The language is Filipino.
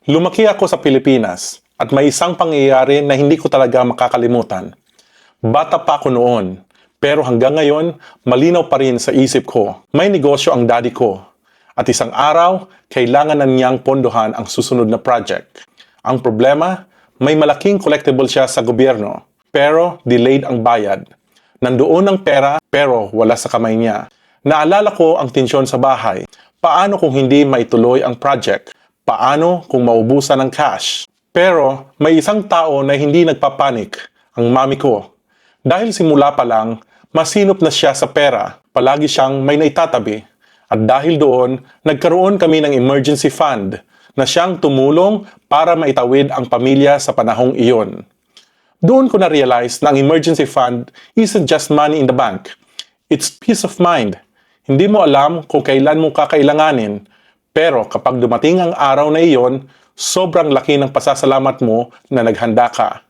Lumaki ako sa Pilipinas at may isang pangyayari na hindi ko talaga makakalimutan. Bata pa ako noon, pero hanggang ngayon, malinaw pa rin sa isip ko. May negosyo ang daddy ko at isang araw, kailangan na niyang pondohan ang susunod na project. Ang problema, may malaking collectible siya sa gobyerno, pero delayed ang bayad. Nandoon ang pera pero wala sa kamay niya. Naalala ko ang tensyon sa bahay. Paano kung hindi maituloy ang project? Paano kung maubusan ng cash? Pero may isang tao na hindi nagpapanik, ang mami ko. Dahil simula pa lang, masinop na siya sa pera. Palagi siyang may naitatabi. At dahil doon, nagkaroon kami ng emergency fund na siyang tumulong para maitawid ang pamilya sa panahong iyon. Doon ko na-realize na ang emergency fund isn't just money in the bank. It's peace of mind. Hindi mo alam kung kailan mo kakailanganin, pero kapag dumating ang araw na iyon, sobrang laki ng pasasalamat mo na naghanda ka.